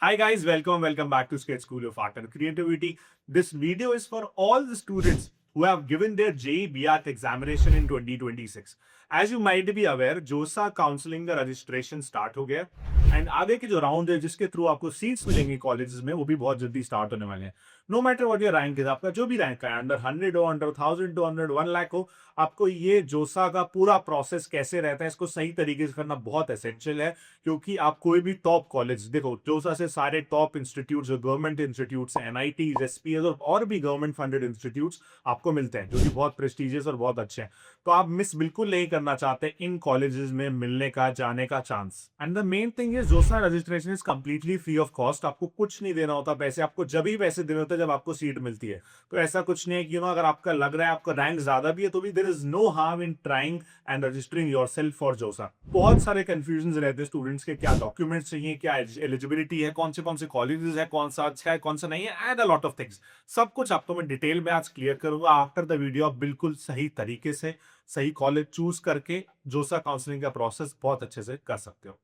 Hi guys, welcome back to Skate School of Art and Creativity. This video is for all the students who have given their JEE BARC examination in 2026. As you might be aware, जोसा counselling का registration start हो गया and आगे के जो round है जिसके through आपको सीट्स मिलेंगी कॉलेजेस में वो भी बहुत जल्दी स्टार्ट होने वाले हैं. No matter what your rank is, आपका जो भी रैंक है, अंडर 100 हो, अंडर 1000, 200, 1 लाख हो, आपको ये जोसा का पूरा प्रोसेस कैसे रहता है इसको सही तरीके से करना बहुत एसेंशियल है. क्योंकि आप कोई भी टॉप कॉलेज देखो, जोसा से सारे टॉप इंस्टीट्यूट्स जो गवर्नमेंट इंस्टीट्यूट्स हैं, एनआईटीज, एसपीएस और भी गवर्नमेंट फंडेड इंस्टीट्यूट्स आपको मिलते हैं जो कि बहुत प्रेस्टिजियस और बहुत अच्छे हैं. तो आप मिस बिल्कुल नहीं करना चाहते इन कॉलेजेस में मिलने का, जाने का chance. And the main thing is JoSAA registration is completely free of cost. आपको कुछ नहीं देना होता पैसे, आपको जब ही पैसे देने होते हैं जब आपको सीट मिलती है. तो ऐसा कुछ नहीं है कि अगर आपका लग रहा है आपका रैंक ज्यादा भी है तो भी there is no harm in trying and registering yourself for JoSAA. बहुत सारे कंफ्यूजन रहते हैं स्टूडेंट्स के, क्या डॉक्यूमेंट्स चाहिए, क्या एलिजिबिलिटी है, कौन से कॉलेजेस है, कौन सा अच्छा है, कौन सा नहीं है, and a lot of things. सब कुछ आपको मैं डिटेल में आज क्लियर करूंगा. आफ्टर द वीडियो आप बिल्कुल सही तरीके से सही कॉलेज चूज करके जोसा काउंसलिंग का प्रोसेस बहुत अच्छे से कर सकते हो.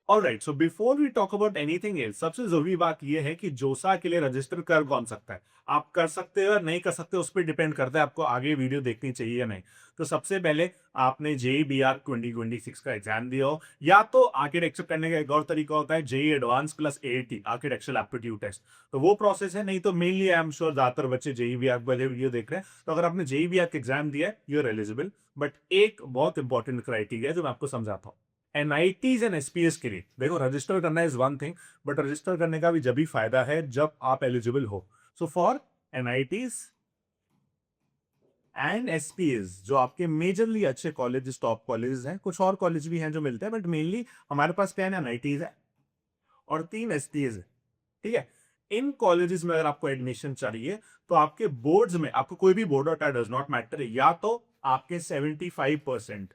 Alright, so before we talk about anything else, सबसे जरूरी बात यह है कि जोसा के लिए रजिस्टर कर कौन सकता है. आप कर सकते हो या नहीं कर सकते उस पर डिपेंड करता है आपको आगे वीडियो देखनी चाहिए या नहीं. तो सबसे पहले आपने जेई BARC 2026 का एग्जाम दिया हो, या तो आर्किटेक्चर करने का एक और तरीका होता है JEE advance plus AAT architectural aptitude test. तो वो प्रोसेस है. नहीं तो मेनली आई एम श्योर ज्यादातर बच्चे जेई BARC वाले वीडियो देख रहे हैं. तो अगर आपने जेई BARC एग्जाम दिया है यू आर एलिजिबल. बट एक बहुत इंपॉर्टेंट क्राइटेरिया जो मैं आपको समझाता हूँ. एनआईटीज एंड एसपीएस के लिए देखो, रजिस्टर करना is one thing, but register करने का भी जब भी फायदा है जब आप एलिजिबल हो. So for NITs and SPS, जो आपके मेजरली अच्छे कॉलेज, टॉप कॉलेज हैं, कुछ और कॉलेज भी हैं जो मिलते हैं, बट मेनली हमारे पास क्या है, एनआईटीज है और 3 एसपीएस है. ठीक है. इन कॉलेजेस में अगर आपको एडमिशन चाहिए तो आपके बोर्ड्स में, आपको कोई भी बोर्ड और डज नॉट मैटर, या तो आपके 75%,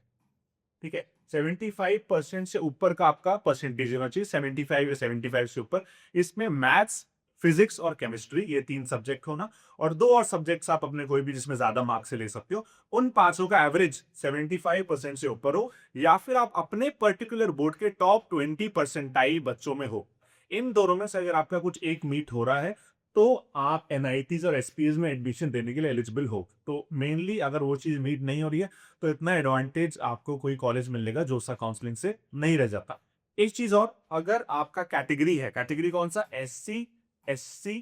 ठीक है, 75% से ऊपर का आपका परसेंटेज होना चाहिए, 75 या 75 से ऊपर. इसमें मैथ्स, फिजिक्स और केमिस्ट्री, ये 3 सब्जेक्ट होना, और 2 और सब्जेक्ट्स आप अपने कोई भी जिसमें ज्यादा मार्क्स से ले सकते हो. उन पांचों का एवरेज 75% से ऊपर हो, या फिर आप अपने पर्टिकुलर बोर्ड के टॉप 20% बच्चों में हो. इन दोनों में से अगर आपका कुछ एक मीट हो रहा है तो आप एनआईटीज और एसपीएस में एडमिशन देने के लिए एलिजिबल हो. तो मेनली अगर वो चीज मीट नहीं हो रही है तो इतना एडवांटेज आपको कोई कॉलेज मिलने का जोसा काउंसलिंग से नहीं रह जाता. एक चीज और, अगर आपका कैटेगरी है, कैटेगरी कौन सा, SC, SC,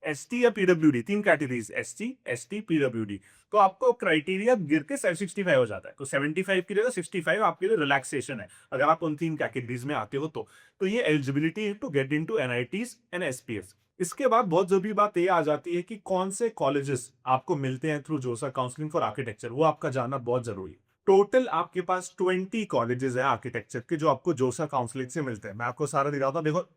ST या PWD, 3 categories, SC, ST, PWD, तो आपको क्राइटेरिया गिर के 65 हो जाता है. तो 75 की जगह 65 आपके लिए रिलैक्सेशन है अगर आप उन 3 कैटेगरीज में आते हो. तो ये eligibility to get into NITs and SPS. इसके बाद बहुत जरूरी बात ये आ जाती है कि कौन से कॉलेजेस आपको मिलते हैं थ्रू जोसा काउंसलिंग फॉर आर्किटेक्चर, वो आपका जानना बहुत जरूरी है. टोटल आपके पास 20 कॉलेजेस हैं आर्किटेक्चर के जो आपको जोसा काउंसलिंग से मिलते हैं. मैं आपको सारा दिखाता हूँ. देखो,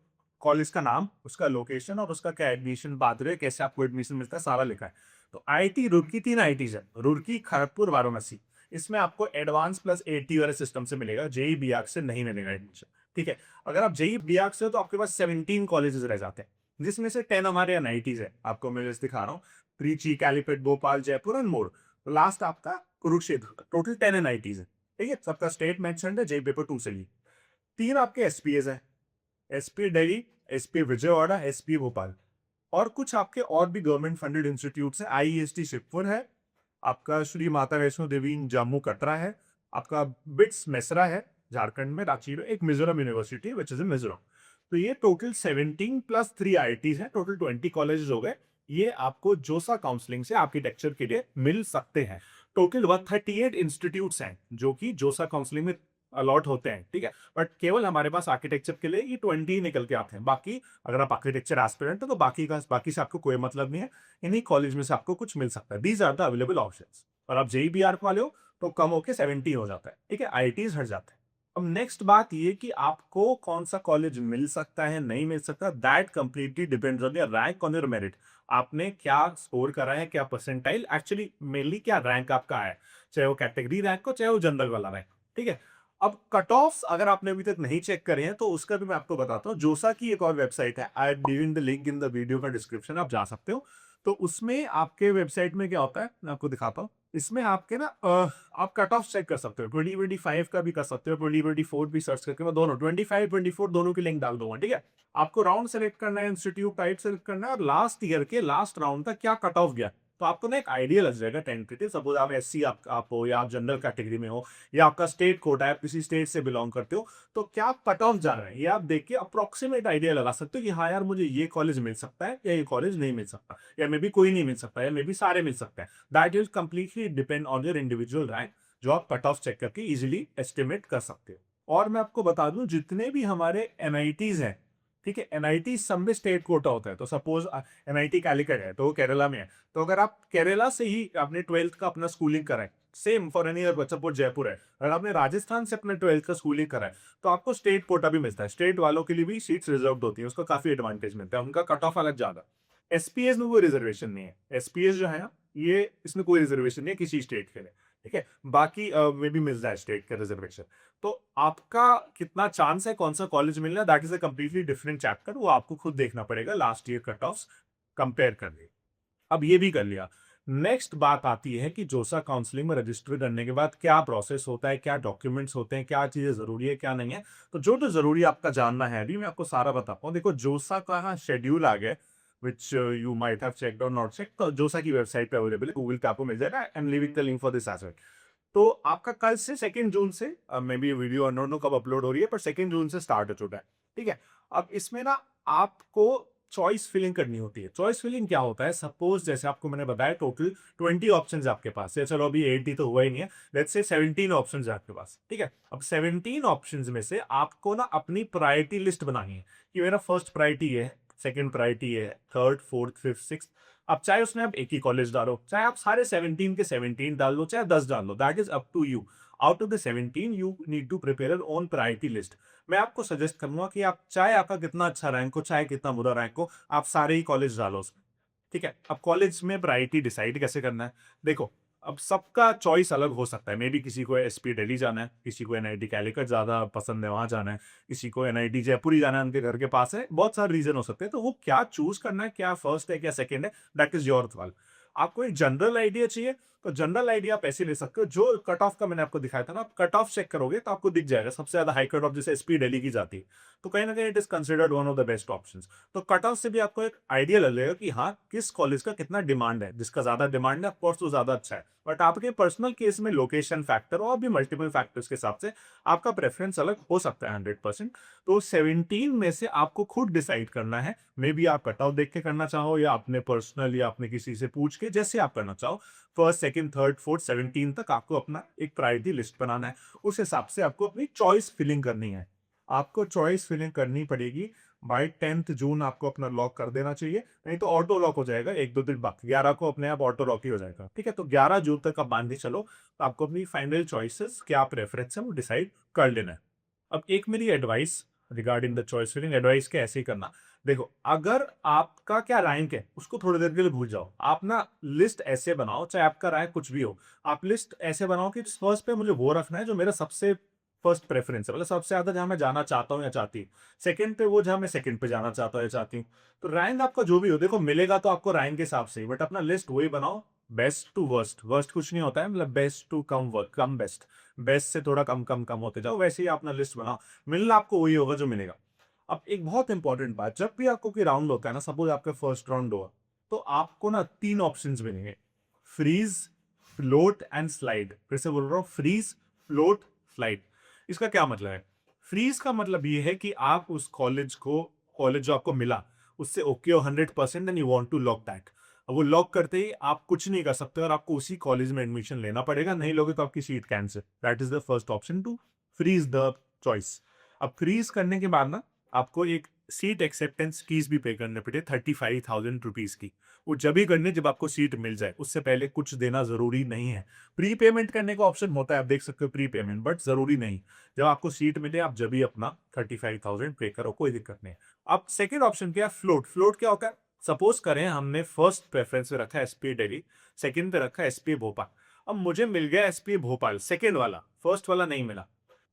कॉलेज का नाम, उसका लोकेशन और उसका क्या एडमिशन पाथवे, कैसे आपको एडमिशन मिलता है, सारा लिखा है. तो आईटी रुड़की, 3 आईटीज है, रुड़की, खड़गपुर, वाराणसी. इसमें आपको एडवांस प्लस AT वाले सिस्टम से मिलेगा, जेई BARC से नहीं मिलेगा एडमिशन. ठीक है. अगर आप जेई BARC से हो तो आपके पास 17 कॉलेजेस रह जाते हैं, जिसमें से 10 हमारे एनआईटीज है. आपको मैं लिस्ट दिखा रहा हूँ. Trichy, Calicut, Bhopal, Jaipur and more. Last आपका कुरुक्षेत्र. टोटल 10 एनआईटीज है. ठीक है. सबका स्टेट मेंशन्ड है, जेई पेपर 2 से ली. 3 आपके एसपीएस है, SP Delhi, SP Vijayawada, SP Bhopal. और कुछ आपके और भी गवर्नमेंट फंडेड इंस्टीट्यूट्स हैं. आईईएसटी शिवपुर है, आपका श्री माता वैष्णो देवी जम्मू कटरा है, आपका बिट्स मेसरा है झारखंड में, रांची में, एक Mizoram university which is in Mizoram. तो ये टोटल 17 प्लस 3 आईटीज है, टोटल 20 कॉलेजेस हो गए. ये आपको जोसा काउंसलिंग से आर्किटेक्चर के लिए मिल सकते हैं. टोटल 138 इंस्टीट्यूट्स हैं जो कि जोसा काउंसलिंग में अलॉट होते हैं. ठीक है. बट केवल हमारे पास आर्किटेक्चर के लिए ये 20 निकल के आते हैं. बाकी अगर आप आर्किटेक्चर एस्पिरेंट हो तो बाकी से आपको कोई मतलब नहीं है. इन्हीं कॉलेज में से आपको कुछ मिल सकता है. These are the available options. और आप जेई BARC वाले हो तो कम होके 70 हो जाता है. ठीक है. आईटीज हट जाते हैं. अब नेक्स्ट बात ये कि आपको कौन सा कॉलेज मिल सकता है, नहीं मिल सकता, that completely depends on your rank, on your merit. आपने क्या स्कोर करा है, क्या परसेंटाइल, एक्चुअली मेनली क्या रैंक आपका है, चाहे वो कैटेगरी रैंक हो चाहे वो जनरल वाला रैंक. ठीक है. अब कट ऑफ अगर आपने अभी तक नहीं चेक करे हैं तो उसका भी मैं आपको बताता हूँ. जोसा की एक और वेबसाइट है, I have given the link in the video का डिस्क्रिप्शन, आप जा सकते हो. तो उसमें आपके वेबसाइट में क्या होता है, मैं आपको दिखाता हूँ। इसमें आपके ना आप कट ऑफ चेक कर सकते हो, 2025 का भी कर सकते हो, 2024 भी सर्च करके मैं दोनों 25 24 दोनों की लिंक डाल दूंगा, ठीक है। आपको राउंड सेलेक्ट करना है, इंस्टीट्यूट टाइप सेलेक्ट करना है, और लास्ट ईयर के लास्ट राउंड का क्या कट ऑफ गया, तो आपको ना एक आइडिया लग जाएगा टेंटेटिव। सपोज आप एससी आप हो, या आप जनरल कैटेगरी में हो, या आपका स्टेट कोटा है, आप किसी स्टेट से बिलोंग करते हो, तो क्या कट ऑफ जा रहा है ये आप देख के अप्रोक्सीमेट आइडिया लगा सकते हो कि हाँ यार मुझे ये कॉलेज मिल सकता है या ये कॉलेज नहीं मिल सकता, या मे बी कोई नहीं मिल सकता, या मे बी सारे मिल सकते हैं। That is completely depend on your individual rank, जो आप कट ऑफ चेक करके इजिली एस्टिमेट कर सकते हो। और मैं आपको बता दूं, जितने भी हमारे एनआईटीज हैं, ठीक है, एनआईटी सब में स्टेट कोटा होता है। तो सपोज एनआईटी कैलिकट है, तो वो केरला में है, तो अगर आप केरला से ही आपने 12th का अपना स्कूलिंग करा है, same for any other, suppose Jaipur है, अगर आपने राजस्थान से अपने 12th का स्कूलिंग करा है, तो आपको स्टेट कोटा भी मिलता है। स्टेट वालों के लिए भी सीट्स रिजर्व होती है, उसका काफी एडवांटेज मिलता है, उनका कट ऑफ अलग ज्यादा। एसपीएस में कोई रिजर्वेशन नहीं है। एसपीएस जो है ना, ये इसमें कोई रिजर्वेशन नहीं है किसी स्टेट के लिए, ठीक है। बाकी में भी मिलता है स्टेट का रिजर्वेशन। तो आपका कितना चांस है कौन सा कॉलेज मिलना, that is a completely different chapter, वो आपको खुद देखना पड़ेगा last year cut off compare करने। अब ये भी कर लिया, नेक्स्ट बात आती है कि जोसा काउंसलिंग में रजिस्टर करने के बाद क्या प्रोसेस होता है, क्या डॉक्यूमेंट्स होते हैं, क्या चीजें जरूरी है क्या नहीं है। तो जो तो जरूरी आपका जानना है अभी मैं आपको सारा बताता हूँ। देखो जोसा का शेड्यूल आ गया, which you might have checked और नॉट चेक, तो जोसा की वेबसाइट पे अवेलेबल है, गूगल पे आपको मिल जाएगा। I am leaving the link for this as well. तो आपका कल से 2 जून से, maybe video no no कब अपलोड हो रही है, पर 2 जून से स्टार्ट हो चुका है, ठीक है। अब इसमें ना आपको चॉइस फिलिंग करनी होती है। चॉइस फिलिंग क्या होता है, सपोज जैसे आपको मैंने बताया टोटल 20 ऑप्शंस आपके पास है, चलो अभी 80 तो हुआ ही नहीं है, लेट्स से 17 ऑप्शंस है आपके पास, ठीक है। अब 17 ऑप्शंस में से आपको ना अपनी प्रायोरिटी लिस्ट बनानी है कि मेरा फर्स्ट प्रायोरिटी है, सेकंड प्रायोरिटी है, थर्ड फोर्थ फिफ्थ सिक्स। अब चाहे उसमें आप एक ही कॉलेज डालो, चाहे आप सारे 17 के 17 डाल लो, चाहे 10 डाल लो, that is up to you. Out of the 17 you need to prepare your own priority list. मैं आपको सजेस्ट करूंगा कि आप चाहे आपका कितना अच्छा रैंक हो, चाहे कितना बुरा रैंक हो, आप सारे ही कॉलेज डालो उसमें, ठीक है। अब कॉलेज में प्रायोरिटी डिसाइड कैसे करना है, देखो अब सबका चॉइस अलग हो सकता है। मे बी किसी को एसपी दिल्ली जाना है, किसी को एनआईटी कैलिकट ज्यादा पसंद है वहां जाना है, किसी को एनआईटी जयपुर ही जाना है, उनके घर के पास है, बहुत सारे रीजन हो सकते हैं। तो वो क्या चूज करना है, क्या फर्स्ट है क्या सेकंड है, दैट इज योर सवाल। आपको एक जनरल आइडिया चाहिए, तो जनरल आइडिया आप ऐसे ले सकते हो, जो कट ऑफ का मैंने आपको दिखाया था ना, आप कट ऑफ चेक करोगे तो आपको दिख जाएगा सबसे ज्यादा हाई कट ऑफ जैसे एसपी दिल्ली की जाती है, तो कहीं ना कहीं it is considered one of the best option. तो कट ऑफ से भी आपको एक आइडिया लग जाएगा कि हाँ किस कॉलेज का कितना डिमांड है, जिसका ज्यादा डिमांड है ऑफकोर्स वो ज्यादा अच्छा है। बट आपके पर्सनल केस में लोकेशन फैक्टर और भी मल्टीपल फैक्टर्स के हिसाब से आपका प्रेफरेंस अलग हो सकता है 100%। तो 17 में से आपको खुद डिसाइड करना है, मे बी आप कट ऑफ देख के करना चाहो, या अपने पर्सनल या अपने किसी से पूछ के, जैसे आप करना चाहो। फर्स्ट सेकंड थर्ड फोर्थ 17 तक आपको अपना एक प्रायोरिटी लिस्ट बनाना है, उस हिसाब से आपको अपनी चॉइस फिलिंग करनी है। आपको चॉइस फिलिंग करनी पड़ेगी बाय 10 जून, आपको अपना लॉक कर देना चाहिए, नहीं तो ऑटो लॉक हो जाएगा एक दो दिन बाद, 11 को अपने आप ऑटो लॉक ही हो जाएगा, ठीक है। तो 11 जून तक आप बांध के चलो, तो आपको अपनी फाइनल चॉइसेस क्या प्रेफरेंस है वो डिसाइड कर लेना है। अब एक मेरी advice regarding the choice filling, advice क्या ऐसे ही करना। देखो अगर आपका क्या रैंक है उसको थोड़ी देर के लिए भूल जाओ, आप ना लिस्ट ऐसे बनाओ, चाहे आपका रैंक कुछ भी हो, आप लिस्ट ऐसे बनाओ कि फर्स्ट पे मुझे वो रखना है जो मेरा सबसे फर्स्ट प्रेफरेंस है, मतलब सबसे ज्यादा जहां मैं जाना चाहता हूँ या चाहती हूँ। सेकंड पे वो जहां मैं सेकंड पे जाना चाहता हूँ या चाहती हूँ। तो रैंक आपका जो भी हो, देखो मिलेगा तो आपको रैंक के हिसाब से ही, बट अपना लिस्ट वही बनाओ, बेस्ट टू वर्स्ट। वर्स्ट कुछ नहीं होता है, मतलब best to come work come best, best से थोड़ा कम कम कम होते जाओ, वैसे ही अपना लिस्ट बनाओ, मिलना आपको वही होगा जो मिलेगा। अब एक बहुत इंपॉर्टेंट बात, जब भी आपको कोई राउंड होता है ना, सपोज आपका फर्स्ट राउंड हुआ, तो आपको ना 3 ऑप्शंस मिलेंगे, फ्रीज, फ्लोट एंड स्लाइड। फिर से बोल रहा हूँ, फ्रीज, फ्लोट, स्लाइड। इसका क्या मतलब है, फ्रीज का मतलब ये है कि आप उस कॉलेज जो आपको मिला उससे ओके हो 100% and you want to lock that. अब वो लॉक करते ही आप कुछ नहीं कर सकते और आपको उसी कॉलेज में एडमिशन लेना पड़ेगा, नहीं लोगे तो आपकी seat cancel. That is the first option, to freeze the choice. अब फ्रीज करने के बाद ना आपको एक सीट एक्सेप्टेंस फीस भी पे करने पड़े 35,000 रुपीज की। वो जब ही करने जब आपको सीट मिल जाए, उससे पहले कुछ देना जरूरी नहीं है। प्री पेमेंट करने का ऑप्शन होता है, आप देख सकते हो प्री पेमेंट, बट जरूरी नहीं। जब आपको सीट मिले आप जब ही अपना 35,000 पे करो, कोई दिक्कत नहीं। अब सेकेंड ऑप्शन क्या है, फ्लोट। फ्लोट क्या होता है, सपोज करें हमने फर्स्ट प्रेफरेंस पे रखा एसपी दिल्ली, सेकंड पे रखा एसपी भोपाल। अब मुझे मिल गया एसपी भोपाल सेकंड वाला, फर्स्ट वाला नहीं मिला,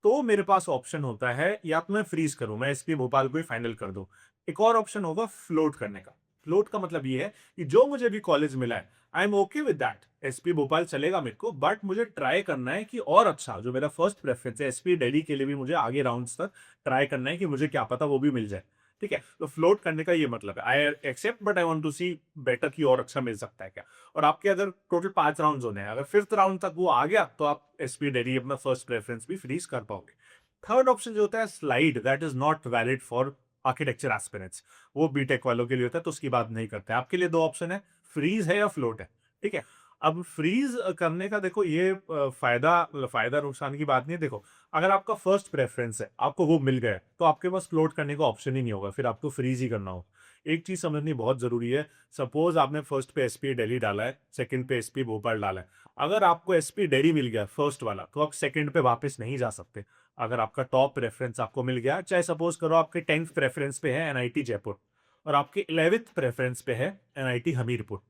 तो मेरे पास ऑप्शन होता है या तो मैं फ्रीज करूं, मैं एसपी भोपाल को ही फाइनल कर दूं। एक और ऑप्शन होगा फ्लोट करने का। फ्लोट का मतलब ये है कि जो मुझे भी कॉलेज मिला है, I am okay with that. SP Bhopal चलेगा मेरे को, बट मुझे ट्राई करना है कि और अच्छा, जो मेरा फर्स्ट प्रेफरेंस है एसपी दिल्ली के लिए भी मुझे आगे राउंड्स तक ट्राई करना है कि मुझे क्या पता वो भी मिल जाए। ठीक है, तो फ्लोट करने का ये मतलब है, I accept but I want to see better की और अच्छा मिल सकता है क्या। और आपके अगर टोटल 5 राउंड होने हैं, अगर फिफ्थ राउंड तक वो आ गया तो आप एसपी दिल्ली अपना फर्स्ट प्रेफरेंस भी फ्रीज कर पाओगे। थर्ड ऑप्शन जो होता है slide, that is not valid for architecture aspirants. वो बीटेक वालों के लिए होता है, तो उसकी बात नहीं करते। आपके लिए दो ऑप्शन है, फ्रीज है या फ्लोट है। ठीक है, अब फ्रीज करने का देखो ये फायदा नुकसान की बात नहीं है। देखो, अगर आपका फर्स्ट प्रेफरेंस है, आपको वो मिल गया, तो आपके पास फ्लोट करने का ऑप्शन ही नहीं होगा, फिर आपको फ्रीज ही करना होगा। एक चीज समझनी बहुत जरूरी है, सपोज आपने फर्स्ट पे एसपी दिल्ली डाला है, सेकंड पे एसपी भोपाल डाला है। अगर आपको एसपी दिल्ली मिल गया फर्स्ट वाला, तो आप सेकंड पे वापस नहीं जा सकते। अगर आपका टॉप प्रेफरेंस आपको मिल गया, चाहे सपोज करो आपके 10th प्रेफरेंस पे है एनआईटी जयपुर, और आपके 11th प्रेफरेंस पे है एनआईटी हमीरपुर,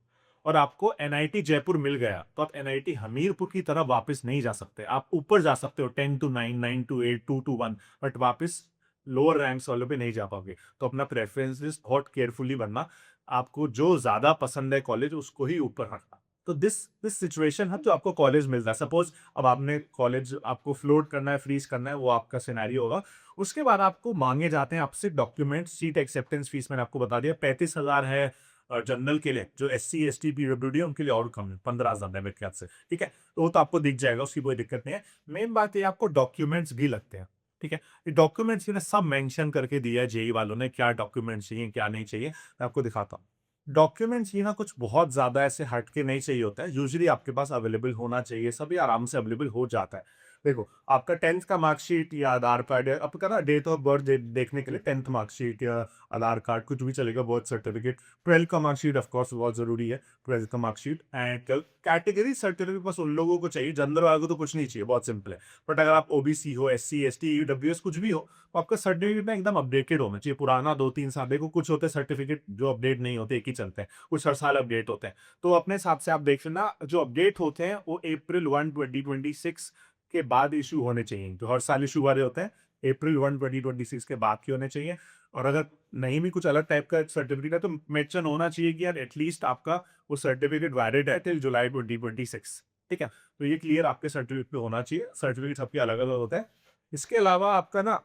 और आपको एनआईटी जयपुर मिल गया, तो आप एनआईटी हमीरपुर की तरफ वापस नहीं जा सकते। आप ऊपर जा सकते हो 10 to 9, 9 to 8, 2 to 1, बट वापस लोअर रैंक्स वालों पे नहीं जा पाओगे। तो अपना प्रेफरेंसेस बहुत केयरफुली बनना, आपको जो ज्यादा पसंद है कॉलेज उसको ही ऊपर रखना। तो दिस दिस सिचुएशन है जो आपको कॉलेज मिलता है। सपोज अब आपने कॉलेज, आपको फ्लोट करना है, फ्रीज करना है, वो आपका सिनेरियो होगा। उसके बाद आपको मांगे जाते हैं आपसे डॉक्यूमेंट। सीट एक्सेप्टेंस फीस मैंने आपको बता दिया 35,000 है जनरल के लिए। जो SC ST PWD है उनके लिए और कम है, 15,000 है मेरे ख्याल से। ठीक है, तो वो तो आपको दिख जाएगा, उसकी कोई दिक्कत नहीं है। मेन बात ये आपको डॉक्यूमेंट्स भी लगते हैं। ठीक है, ये डॉक्यूमेंट्स ने सब मेंशन करके दिया है जेई वालों ने, क्या डॉक्यूमेंट्स चाहिए क्या नहीं चाहिए, मैं आपको दिखाता हूँ। डॉक्यूमेंट्स ये ना कुछ बहुत ज्यादा ऐसे हट के नहीं चाहिए होता है, यूजुअली आपके पास अवेलेबल होना चाहिए, सभी आराम से अवेलेबल हो जाता है। देखो, आपका 10th का मार्कशीट या आधार कार्ड, या आपका ना डेट ऑफ बर्थ देखने के लिए 10th मार्कशीट या आधार कार्ड कुछ भी चलेगा, बर्थ सर्टिफिकेट। 12th का मार्कशीट ऑफ कोर्स बहुत जरूरी है, 12th का मार्कशीट। एंड कैटेगरी सर्टिफिकेट बस उन लोगों को चाहिए, जनरल वालों को तो कुछ नहीं चाहिए, बहुत सिंपल है। बट अगर आप ओबीसी हो, SC ST EWS कुछ भी हो, तो आपका सर्टिफिकेट ना एकदम अपडेटेड होना चाहिए। पुराना 2-3 साल, देखो कुछ होते हैं सर्टिफिकेट जो अपडेट नहीं होते, एक ही चलते हैं, कुछ हर साल अपडेट होते हैं। तो अपने हिसाब से आप देख लेना, जो अपडेट होते हैं वो April 1, 2026 के बाद इशू होने चाहिए। जो हर साल इशू वाले होते हैं April 1, 2026 के बाद के होने चाहिए। और अगर नहीं भी कुछ अलग टाइप का सर्टिफिकेट है, तो मेंशन होना चाहिए कि यार एटलीस्ट आपका वो सर्टिफिकेट वैलिड है टिल जुलाई 2026। ठीक है, तो ये क्लियर आपके सर्टिफिकेट पे होना चाहिए। सर्टिफिकेट सबके अलग अलग होते हैं। इसके अलावा आपका ना,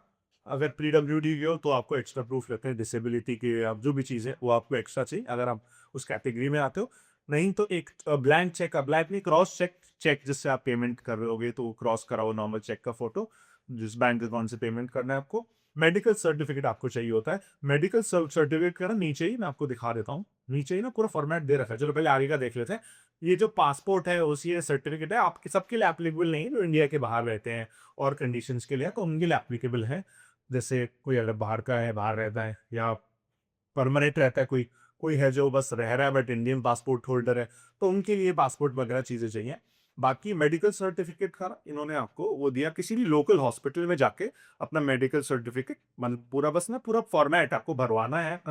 अगर PWD के हो तो आपको एक्स्ट्रा प्रूफ लगते हैं, डिसेबिलिटी के, आप जो भी चीज़ें वो आपको एक्स्ट्रा चाहिए अगर आप उस कैटेगरी में आते हो। नहीं तो एक ब्लैंक चेक, ब्लैंक नहीं, क्रॉस चेक, चेक जिससे आप पेमेंट कर रहे होगे तो क्रॉस कराओ नॉर्मल चेक का फोटो, जिस बैंक अकाउंट से पेमेंट करना है आपको। मेडिकल सर्टिफिकेट आपको चाहिए होता है। मेडिकल सर्टिफिकेट का ना नीचे ही मैं आपको दिखा देता हूँ, नीचे ही ना पूरा फॉर्मेट दे रखा है। चलो पहले आगे का देख लेते हैं। ये जो पासपोर्ट है, OCA सर्टिफिकेट है, आपके सबके लिए एप्लीकेबल नहीं है जो इंडिया के बाहर रहते हैं और कंडीशंस के लिए, तो उनके लिए एप्लीकेबल है। जैसे कोई अगर बाहर का है, बाहर रहता है, या परमानेंट रहता है, कोई कोई है जो बस रह रहा है बट इंडियन पासपोर्ट होल्डर है, तो उनके लिए पासपोर्ट वगैरह चीजें चाहिए। बाकी मेडिकल सर्टिफिकेट का ना इन्होंने आपको वो दिया, किसी भी लोकल हॉस्पिटल में जाके अपना मेडिकल सर्टिफिकेट, मतलब पूरा बस ना पूरा फॉर्मेट आपको भरवाना है,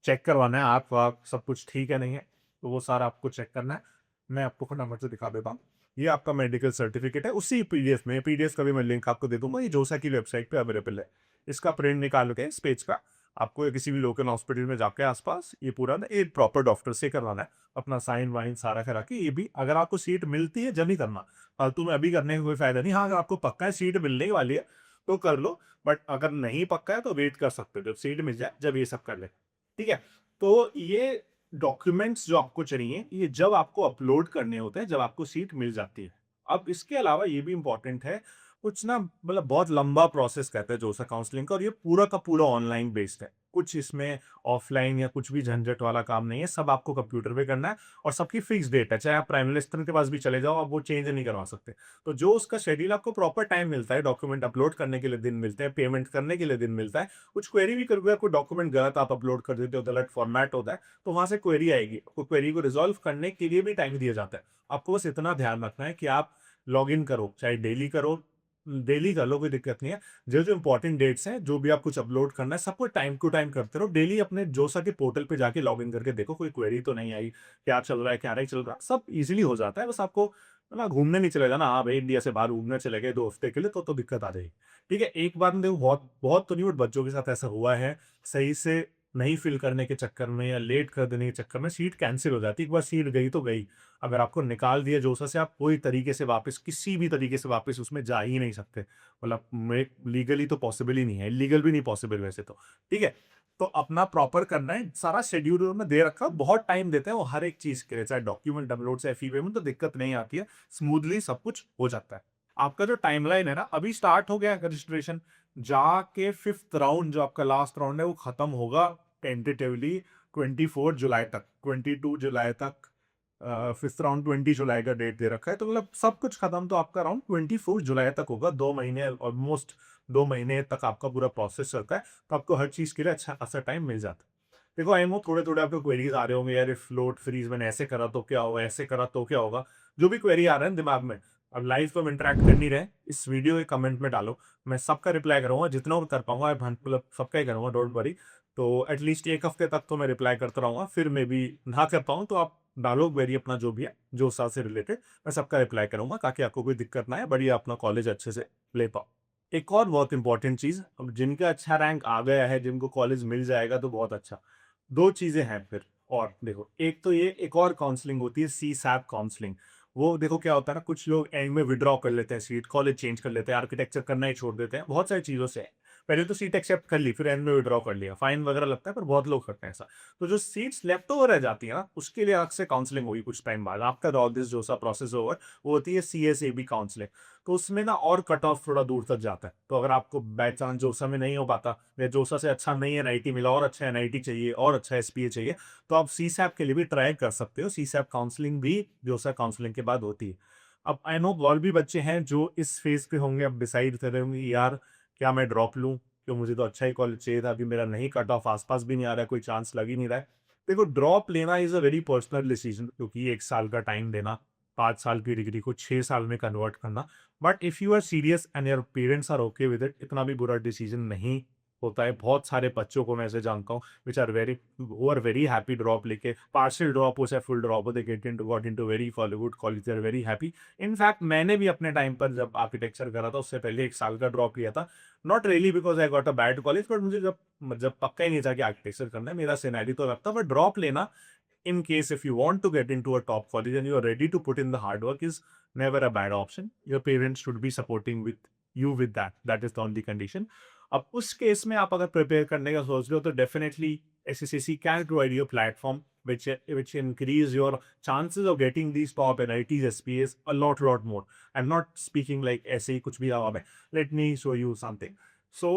चेक करवाना है आप सब कुछ ठीक है नहीं है, तो वो सारा आपको चेक करना है। मैं आपको फटाफट से दिखा देता हूँ। ये आपका मेडिकल सर्टिफिकेट है, उसी PDF में, PDF का भी मैं लिंक आपको दे दूंगा, ये जोसा की वेबसाइट पे अवेलेबल है। इसका प्रिंट निकाल के इस पेज का आपको किसी भी लोकल हॉस्पिटल में जाके आसपास ये पूरा ना एक प्रॉपर डॉक्टर से करवाना है, अपना साइन वाइन सारा करा के। ये भी अगर आपको सीट मिलती है जब ही करना, फालतू में अभी करने का कोई फायदा नहीं। हाँ, अगर आपको पक्का है सीट मिलने वाली है तो कर लो, बट अगर नहीं पक्का है तो वेट कर सकते हो जब सीट मिल जाए, जब ये सब कर ले। ठीक है, तो ये डॉक्यूमेंट्स जो आपको चाहिए ये जब आपको अपलोड करने होते हैं, जब आपको सीट मिल जाती है। अब इसके अलावा ये भी इंपॉर्टेंट है, कुछ ना मतलब बहुत लंबा प्रोसेस कहते हैं जोसा काउंसलिंग का, और ये पूरा का पूरा ऑनलाइन बेस्ड है। कुछ इसमें ऑफलाइन या कुछ भी झंझट वाला काम नहीं है, सब आपको कंप्यूटर पे करना है। और सबकी फिक्स डेट है, चाहे आप प्राइम मिनिस्टर के पास भी चले जाओ, आप वो चेंज नहीं करवा सकते। तो जो उसका शेड्यूल, आपको प्रॉपर टाइम मिलता है, डॉक्यूमेंट अपलोड करने के लिए दिन मिलते हैं, पेमेंट करने के लिए दिन मिलता है। कुछ क्वेरी भी करोगे, कोई डॉक्यूमेंट गलत आप अपलोड कर देते हो, गलत फॉर्मेट होता है, तो वहां से क्वेरी आएगी, आपको क्वेरी को रिजॉल्व करने के लिए भी टाइम दिया जाता है। आपको बस इतना ध्यान रखना है कि आप लॉग इन करो, चाहे डेली करो, डेली कर लो, कोई दिक्कत नहीं है। जो जो इंपॉर्टेंट डेट्स हैं, जो भी आप कुछ अपलोड करना है, सबको टाइम टू टाइम करते रहो। डेली अपने जोसा के पोर्टल पे जाके लॉग इन करके देखो कोई क्वेरी तो नहीं आई, क्या चल रहा है क्या नहीं चल रहा, सब इजीली हो जाता है। बस आपको ना घूमने नहीं चले जाना, हाँ भाई इंडिया से बाहर घूमने चले गए 2 हफ्ते के लिए, तो दिक्कत आ जाएगी। ठीक है, एक बार में देखो, बहुत बहुत तो नहीं बट बच्चों के साथ ऐसा हुआ है, सही से नहीं फिल करने के चक्कर में या लेट कर देने के चक्कर में सीट कैंसिल हो जाती है। एक बार सीट गई तो गई। अगर आपको निकाल दिया जोसा से, आप कोई तरीके से वापस, किसी भी तरीके से वापस उसमें जा ही नहीं सकते। मतलब लीगली तो पॉसिबल ही नहीं है, लीगल भी नहीं पॉसिबल वैसे तो। ठीक है, तो अपना प्रॉपर करना है, सारा शेड्यूल उन्होंने दे रखा है, बहुत टाइम देते हैं वो हर एक चीज के लिए, चाहे डॉक्यूमेंट डाउनलोड से एफई पेमेंट, तो दिक्कत नहीं आती है, स्मूथली सब कुछ हो जाता है। आपका जो टाइमलाइन है ना, अभी स्टार्ट हो गया रजिस्ट्रेशन, जाके फिफ्थ राउंड जो आपका लास्ट राउंड है वो खत्म होगा टेंटेटिवली 24 जुलाई तक, 22 जुलाई तक। फिफ्थ राउंड 20 जुलाई का डेट दे रखा है, तो मतलब सब कुछ खत्म तो आपका राउंड 24 जुलाई तक होगा। 2 महीने ऑलमोस्ट, 2 महीने तक आपका पूरा प्रोसेस चलता है, तो आपको हर चीज के लिए अच्छा खासा टाइम मिल जाता है। देखो आई नो थोड़े थोड़े आपको क्वेरीज आ रहे होंगे, यार फ्लोट फ्रीज मैंने ऐसे करा तो क्या होगा, ऐसे करा तो क्या होगा, जो भी क्वेरी आ रहे हैं दिमाग में। अब लाइव तो हम इंटरेक्ट कर नहीं रहे, इस वीडियो के कमेंट में डालो, मैं सबका रिप्लाई करूंगा, जितना भी कर पाऊंगा, मतलब सबका ही करूंगा, डोंट वरी। तो एटलीस्ट एक हफ्ते तक तो मैं रिप्लाई करता रहूंगा, फिर मैं भी ना कर पाऊँ तो आप डालो क्वेरी अपना जो भी है, जो साल से रिलेटेड, मैं सबका रिप्लाई करूंगा, ताकि आपको कोई दिक्कत ना है, बढ़िया अपना कॉलेज अच्छे से ले पाओ। एक और बहुत इंपॉर्टेंट चीज, अब जिनका अच्छा रैंक आ गया है, जिनको कॉलेज मिल जाएगा तो बहुत अच्छा, दो चीजें हैं फिर। और देखो, एक तो ये एक और काउंसलिंग होती है, सी सैप काउंसलिंग। वो देखो क्या होता है ना, कुछ लोग एंड में विड्रॉ कर लेते हैं सीट, कॉलेज चेंज कर लेते हैं, आर्किटेक्चर करना ही छोड़ देते हैं, बहुत सारी चीजों से। पहले तो सीट एक्सेप्ट कर ली, फिर एंड में विड्रॉ कर लिया, फाइन वगैरह लगता है, पर बहुत लोग करते हैं ऐसा। तो जो सीट्स लेफ्ट ओवर रह जाती है ना, उसके लिए अलग से काउंसलिंग होगी कुछ टाइम बाद, आपका ऑल दिस जो सा प्रोसेस ओवर, वो होती है C S A B counselling. तो उसमें ना और कट ऑफ थोड़ा दूर तक जाता है। तो अगर आपको बाई चांस जोसा में नहीं हो पाता, या जोसा से अच्छा नहीं एनआईटी मिला, और अच्छा एनआईटी चाहिए, और अच्छा एसपीए चाहिए, तो आप सी सैप के लिए भी ट्राई कर सकते हो। सी सैप काउंसलिंग भी जोसा काउंसलिंग के बाद होती है। अब आई नो और भी बच्चे हैं जो इस फेज पे होंगे, अब डिसाइड कर रहे होंगे यार क्या मैं ड्रॉप लूं, क्यों, मुझे तो अच्छा ही कॉलेज चाहिए था, अभी मेरा नहीं कट ऑफ आसपास भी नहीं आ रहा है, कोई चांस लग ही नहीं रहा है। देखो ड्रॉप लेना is a very personal decision, क्योंकि 1 साल का टाइम देना, 5 साल की डिग्री को 6 साल में कन्वर्ट करना। But if you are serious and your parents are okay with it, इतना भी बुरा डिसीजन नहीं होता है। बहुत सारे बच्चों को मैं ऐसे जानता हूँ विच आर वेरी, वो आर वेरी हैप्पी ड्रॉप लेके, पार्शियल ड्रॉप हो चाहे फुल ड्रॉप हो, they get into got into very good college, they are very happy. In fact मैंने भी अपने टाइम पर जब आर्किटेक्चर करा था, उससे पहले 1 साल का ड्रॉप लिया था, not really because I got a bad college, but मुझे जब जब पक्का ही नहीं था कि आर्किटेक्चर करना है, मेरा सिनेरियो तो लगता, बट ड्रॉप लेना in case if you want to get into a top college and you are ready to put in the hard work is never a bad option. Your parents should be supporting with you with that. That is the only condition. अब उस case में आप अगर prepare करने का सोच रहे हो, तो definitely SSAC can provide you a platform which increase your chances of getting these top NITs, SPAs a lot more. I'm not speaking like ऐसे ही कुछ भी जवाब है. Let me show you something. So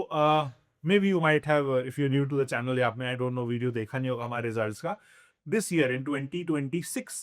maybe you might have if you're new to the channel या आपने I don't know video देखा नहीं होगा हमारे रिजल्ट्स का. This year in 2026,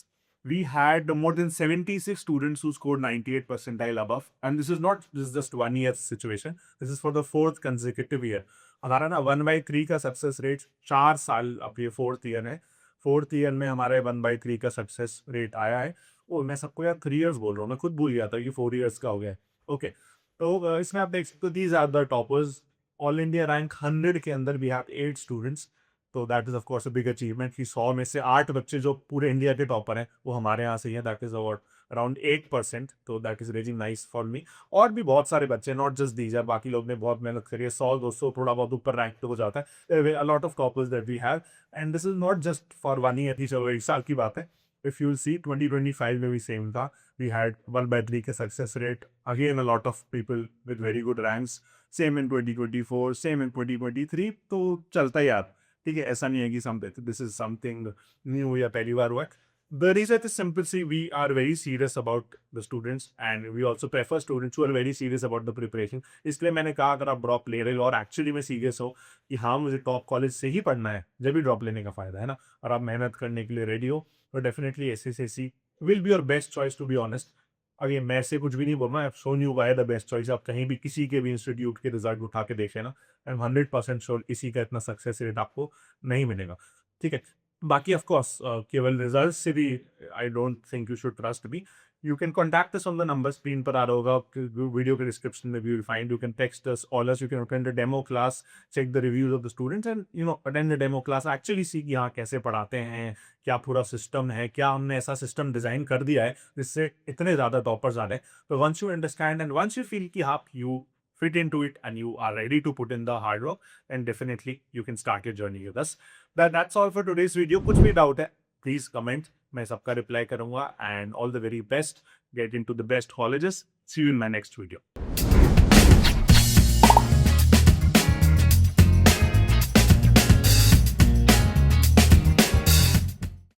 we had more than 76 students who scored 98 percentile above. And this is just 1 year situation. This is for the fourth consecutive year. हमारा ना 1/3 का सक्सेस रेट 4 साल, अब ये फोर्थ ईयर है, फोर्थ ईयर में हमारे 1/3 का सक्सेस रेट आया है। ओ मैं सबको यार 3 इयर्स बोल रहा हूँ, मैं खुद भूल गया था कि 4 इयर्स का हो गया है। ओके, तो इसमें आप देख सकते हो these are the toppers. All India rank 100 के अंदर वी हैव 8 स्टूडेंट्स। तो that is of course a big achievement कि 100 में से 8 बच्चे जो पूरे इंडिया के टॉपर हैं वो हमारे यहाँ से ही हैं। दैट इज अबाउट अराउंड 8%, तो that is really nice for me. और भी बहुत सारे बच्चे, नॉट जस्ट दीज आर, बाकी लोग ने बहुत मेहनत करी है, 100-200 थोड़ा बहुत ऊपर रैंक तो हो जाता है। A lot of toppers that we have, and this is not just for 1 year ही, चलो 1 साल की बात है। इफ यू सी 2025 में भी सेम था, वी हैड 1/3 का success rate, again a lot of people with very good ranks, same in 2024, same in 2023, तो चलता ही यार। ठीक है, ऐसा नहीं है कि दिस इज समथिंग न्यू या पहली बार हुआ है। The reason is simple see, we are very serious about the students and we also prefer students who are very serious about the preparation. इसलिए मैंने कहा अगर आप ड्रॉप ले रहे हो और एक्चुअली में सीरियस हो कि हाँ मुझे टॉप कॉलेज से ही पढ़ना है, जब भी ड्रॉप लेने का फायदा है ना, और आप मेहनत करने के लिए रेडी हो, तो definitely SSAC will be your best choice to be honest. अगर मैं से कुछ भी नहीं बोल रहा, shown you why the best choice. आप कहीं भी किसी के भी इंस्टीट्यूट के रिजल्ट उठा के देखें ना, आई एम 100% श्योर इसी का इतना सक्सेस रेट आपको नहीं मिलेगा। ठीक है, बाकी ऑफ कोर्स केवल रिजल्ट से भी I don't think you should trust me. You can contact us on the number screen पर आ रहा होगा, वीडियो के डिस्क्रिप्शन में भी will find, you can text us, all us, you can attend the demo class, check the reviews of the students and attend the demo class, actually see कि हाँ कैसे पढ़ाते हैं, क्या पूरा सिस्टम है, क्या हमने ऐसा सिस्टम डिजाइन कर दिया है जिससे इतने ज्यादा टॉपर्स आ रहे हैं। तो once you understand and once you feel कि हाँ you fit into it and you are ready to put in the hard work, then definitely you can start your journey with us. That's all for today's video. कुछ भी doubt है, please comment. मैं सबका reply करूंगा and all the very best. Get into the best colleges. See you in my next video.